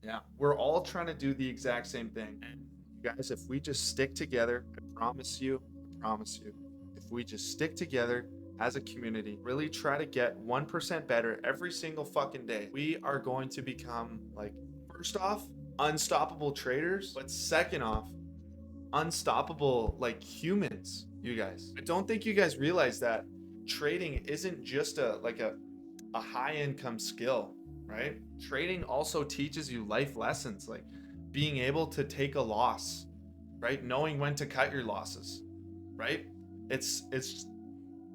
Yeah, we're all trying to do the exact same thing. And you guys, if we just stick together, I promise you, if we just stick together as a community, really try to get 1% better every single fucking day, we are going to become like, first off, unstoppable traders, but second off, unstoppable like humans, you guys. I don't think you guys realize that trading isn't just a high income skill, right? Trading also teaches you life lessons like being able to take a loss, right? Knowing when to cut your losses, right? It's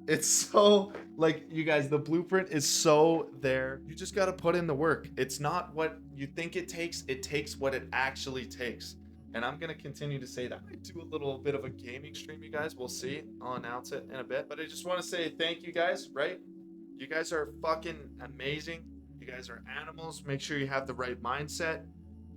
it's so like you guys, the blueprint is so there. You just got to put in the work. It's not what you think it takes what it actually takes. And I'm going to continue to say that. I do a little bit of a gaming stream, you guys. We'll see. I'll announce it in a bit. But I just want to say thank you guys, right? You guys are fucking amazing. You guys are animals. Make sure you have the right mindset.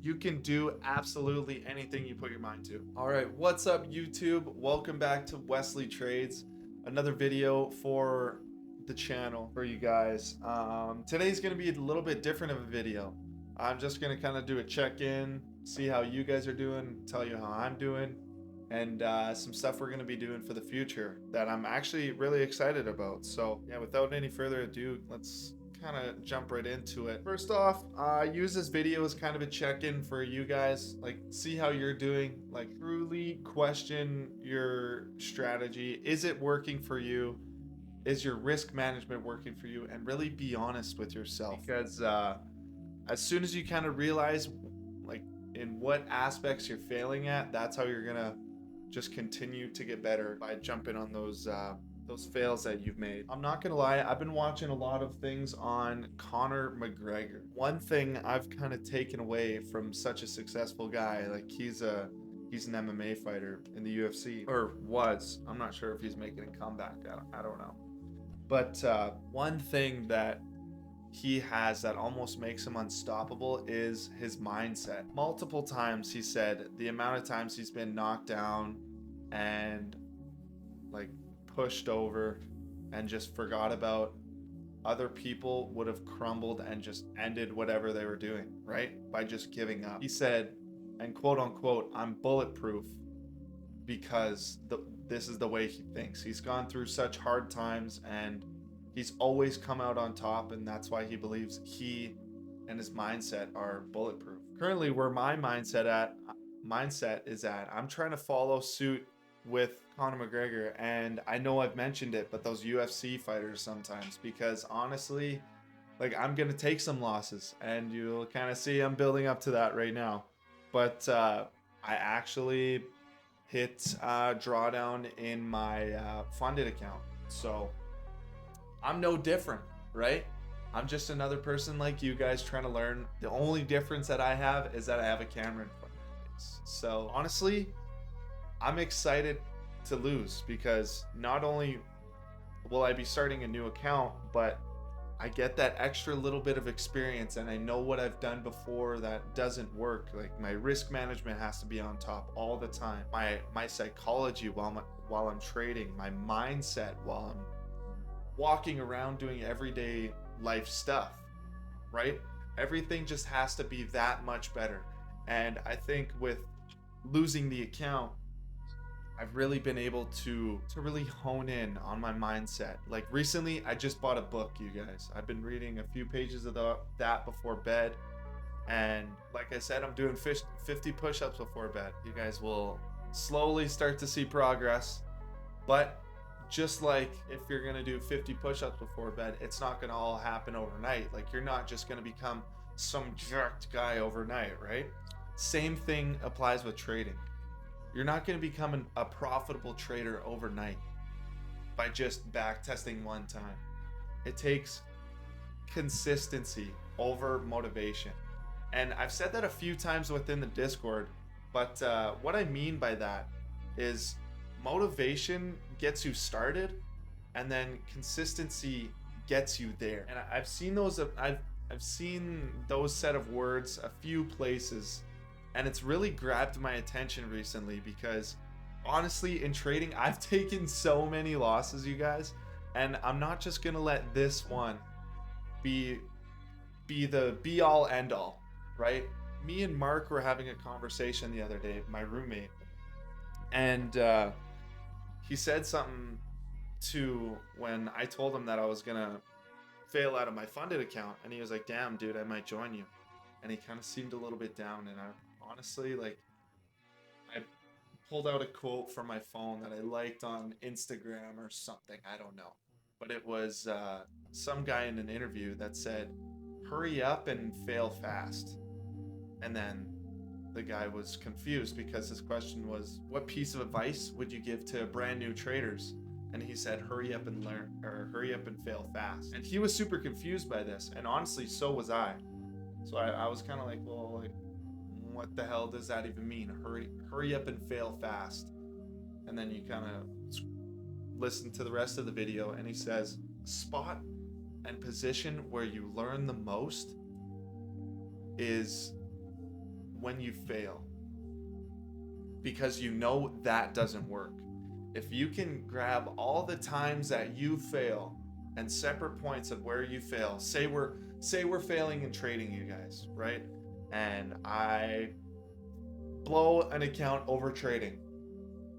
You can do absolutely anything you put your mind to. All right, what's up, YouTube? Welcome back to Wesley Trades. Another video for the channel for you guys. Today's gonna be a little bit different of a video. I'm just gonna kind of do a check-in, see how you guys are doing, tell you how I'm doing, and some stuff we're going to be doing for the future that I'm actually really excited about. So yeah, without any further ado, let's kind of jump right into it. First off, use this video as kind of a check-in for you guys, like see how you're doing, like truly question your strategy. Is it working for you? Is your risk management working for you? And really be honest with yourself, because as soon as you kind of realize like in what aspects you're failing at, that's how you're gonna just continue to get better by jumping on those fails that you've made. I'm not gonna lie, I've been watching a lot of things on Conor McGregor. One thing I've kind of taken away from such a successful guy, like he's an MMA fighter in the UFC, or was. I'm not sure if he's making a comeback. I don't know. But one thing that he has that almost makes him unstoppable is his mindset. Multiple times he said the amount of times he's been knocked down and like pushed over and just forgot about, other people would have crumbled and just ended whatever they were doing, right? By just giving up. He said, and quote unquote, I'm bulletproof because this is the way he thinks. He's gone through such hard times and he's always come out on top, and that's why he believes he and his mindset are bulletproof. Currently, where my mindset is at, I'm trying to follow suit with Conor McGregor, and I know I've mentioned it, but those UFC fighters sometimes, because honestly, like I'm gonna take some losses, and you'll kind of see I'm building up to that right now. But I actually hit drawdown in my funded account, so I'm no different, right? I'm just another person like you guys trying to learn. The only difference that I have is that I have a camera in front of my face. So honestly, I'm excited to lose because not only will I be starting a new account, but I get that extra little bit of experience and I know what I've done before that doesn't work. Like my risk management has to be on top all the time. My psychology while I'm trading, my mindset while I'm walking around doing everyday life stuff, right? Everything just has to be that much better. And I think with losing the account, I've really been able to really hone in on my mindset. Like recently, I just bought a book, you guys. I've been reading a few pages of that before bed. And like I said, I'm doing 50 push-ups before bed. You guys will slowly start to see progress. But just like if you're gonna do 50 push-ups before bed, it's not gonna all happen overnight. Like you're not just gonna become some jacked guy overnight, right? Same thing applies with trading. You're not gonna become a profitable trader overnight by just back testing one time. It takes consistency over motivation. And I've said that a few times within the Discord, but what I mean by that is motivation gets you started and then consistency gets you there. And I've seen those set of words a few places, and it's really grabbed my attention recently because honestly in trading I've taken so many losses, you guys, and I'm not just gonna let this one be the be all end all, right? me and Mark were having a conversation the other day, my roommate, and he said something to when I told him that I was gonna fail out of my funded account, and he was like, "Damn, dude, I might join you," and he kind of seemed a little bit down, and I honestly like I pulled out a quote from my phone that I liked on Instagram or something, I don't know, but it was some guy in an interview that said, "Hurry up and fail fast," and then the guy was confused because his question was, "What piece of advice would you give to brand new traders?" And he said, "Hurry up and learn, or hurry up and fail fast." And he was super confused by this, and honestly, so was I. So I was kind of like, well, like, what the hell does that even mean? Hurry up and fail fast. And then you kind of listen to the rest of the video, and he says, spot and position where you learn the most is when you fail, because you know that doesn't work. If you can grab all the times that you fail and separate points of where you fail, say we're failing in trading, you guys, right? And I blow an account over trading,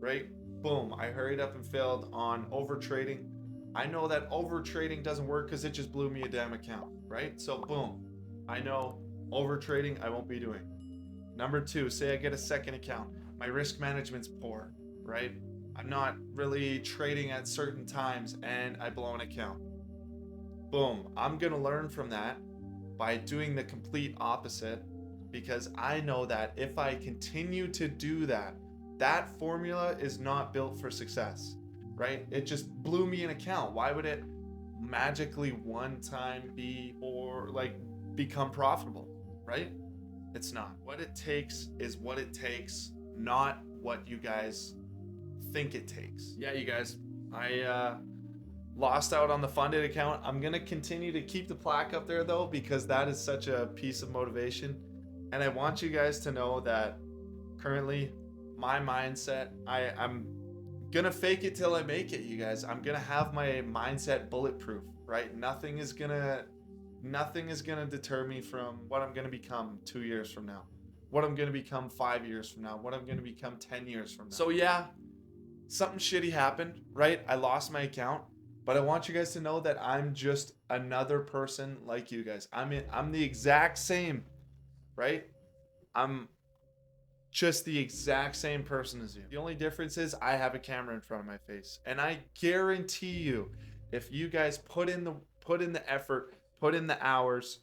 right? Boom, I hurried up and failed on over trading. I know that over trading doesn't work because it just blew me a damn account, right? So boom, I know over trading I won't be doing. Number two, say I get a second account. My risk management's poor, right? I'm not really trading at certain times and I blow an account. Boom, I'm gonna learn from that by doing the complete opposite, because I know that if I continue to do that, that formula is not built for success, right? It just blew me an account. Why would it magically one time be or like become profitable, right? It's not. What it takes is what it takes, not what you guys think it takes. Yeah, you guys, I lost out on the funded account. I'm gonna continue to keep the plaque up there though, because that is such a piece of motivation. And I want you guys to know that currently my mindset, I'm gonna fake it till I make it, you guys. I'm gonna have my mindset bulletproof, right? Nothing is gonna deter me from what I'm gonna become 2 years from now, what I'm gonna become 5 years from now, what I'm gonna become 10 years from now. So yeah, something shitty happened, right? I lost my account, but I want you guys to know that I'm just another person like you guys. I'm the exact same, right? I'm just the exact same person as you. The only difference is I have a camera in front of my face, and I guarantee you, if you guys put in the effort, put in the hours,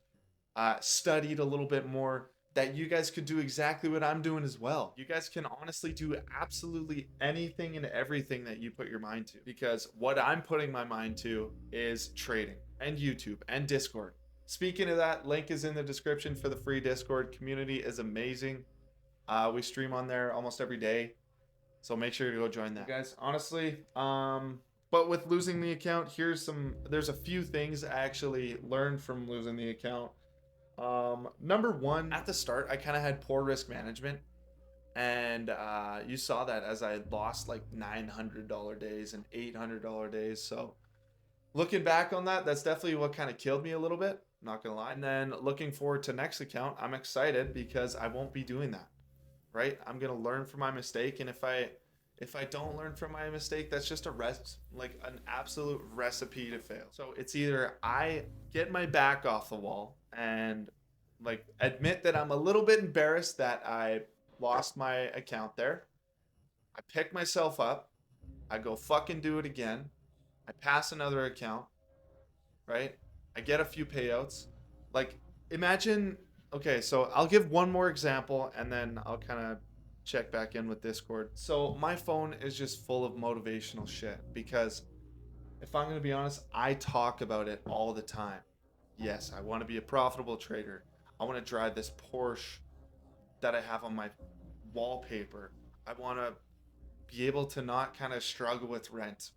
studied a little bit more, that you guys could do exactly what I'm doing as well. You guys can honestly do absolutely anything and everything that you put your mind to, because what I'm putting my mind to is trading and YouTube and Discord. Speaking of that, link is in the description for the free Discord. Community is amazing. We stream on there almost every day, so make sure to go join that, you guys. Honestly, but with losing the account, there's a few things I actually learned from losing the account. Number one, at the start, I kind of had poor risk management, and you saw that as I lost like $900 days and $800 days. So looking back on that, that's definitely what kind of killed me a little bit, not gonna lie. And then looking forward to next account, I'm excited because I won't be doing that, right? I'm gonna learn from my mistake, and if I don't learn from my mistake, that's just like an absolute recipe to fail. So it's either I get my back off the wall and like admit that I'm a little bit embarrassed that I lost my account there. I pick myself up. I go fucking do it again. I pass another account, right? I get a few payouts. Like, imagine, okay, so I'll give one more example and then I'll kind of check back in with Discord. So my phone is just full of motivational shit because if I'm going to be honest, I talk about it all the time. Yes, I want to be a profitable trader. I want to drive this Porsche that I have on my wallpaper. I want to be able to not kind of struggle with rent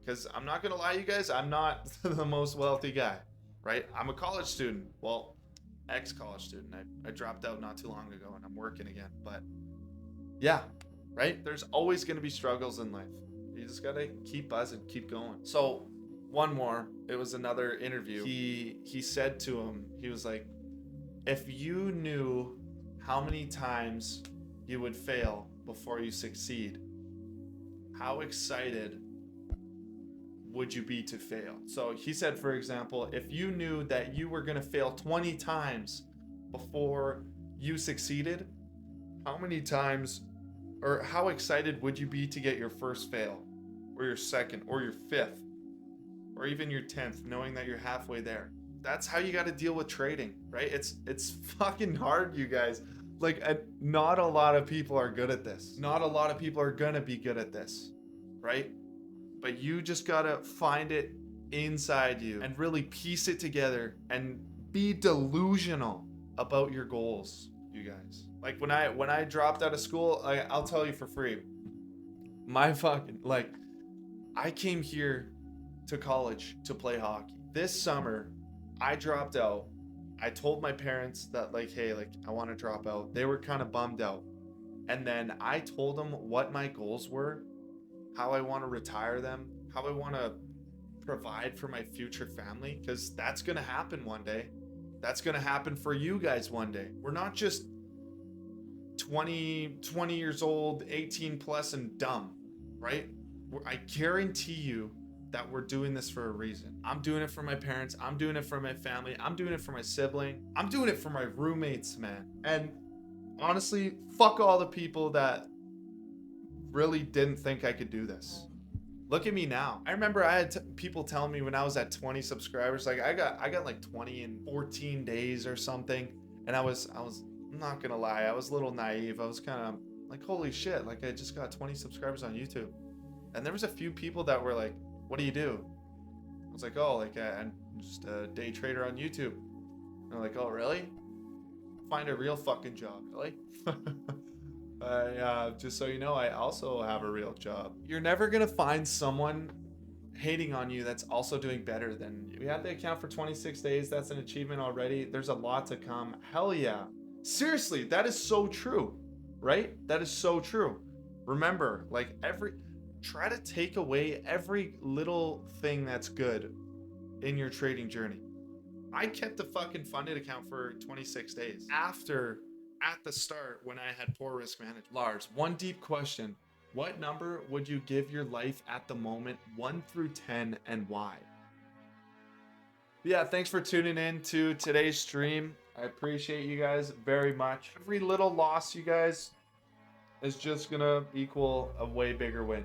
because I'm not going to lie, you guys, I'm not the most wealthy guy, right? I'm a college student. Well, ex-college student. I dropped out not too long ago and I'm working again. But yeah, right? There's always going to be struggles in life. You just got to keep buzzing, keep going. So one more, it was another interview. He said to him, he was like, If you knew how many times you would fail before you succeed, how excited would you be to fail? So he said, for example, if you knew that you were going to fail 20 times before you succeeded, how many times or how excited would you be to get your first fail, or your second, or your fifth, or even your 10th, knowing that you're halfway there? That's how you got to deal with trading, right? It's fucking hard, you guys. Like, not a lot of people are good at this. Not a lot of people are gonna be good at this, right? But you just gotta find it inside you and really piece it together and be delusional about your goals, you guys. Like when I dropped out of school, I'll tell you for free, my fucking, like, I came here to college to play hockey. This summer I dropped out. I told my parents that, like, hey, like, I want to drop out. They were kind of bummed out. And then I told them what my goals were, how I want to retire them, how I want to provide for my future family, because that's going to happen one day. That's going to happen for you guys one day. We're not just 20 years old, 18 plus and dumb, right? I guarantee you that we're doing this for a reason. I'm doing it for my parents. I'm doing it for my family. I'm doing it for my sibling. I'm doing it for my roommates, man. And honestly, fuck all the people that really didn't think I could do this. Look at me now. I remember I had people telling me when I was at 20 subscribers, like I got like 20 in 14 days or something. And I was I'm not gonna lie, I was a little naive. I was kind of like, holy shit, like I just got 20 subscribers on YouTube. And there was a few people that were like, what do you do? I was like, oh, like I'm just a day trader on YouTube. And they're like, oh, really? Find a real fucking job, really? Just so you know, I also have a real job. You're never gonna find someone hating on you that's also doing better than you. We had the account for 26 days. That's an achievement already. There's a lot to come. Hell yeah. Seriously, that is so true, right? That is so true. Remember, like, try to take away every little thing that's good in your trading journey. I kept the fucking funded account for 26 days at the start when I had poor risk management. Lars, one deep question. What number would you give your life at the moment, 1 through 10, and why? Yeah, thanks for tuning in to today's stream. I appreciate you guys very much. Every little loss, you guys, is just gonna equal a way bigger win.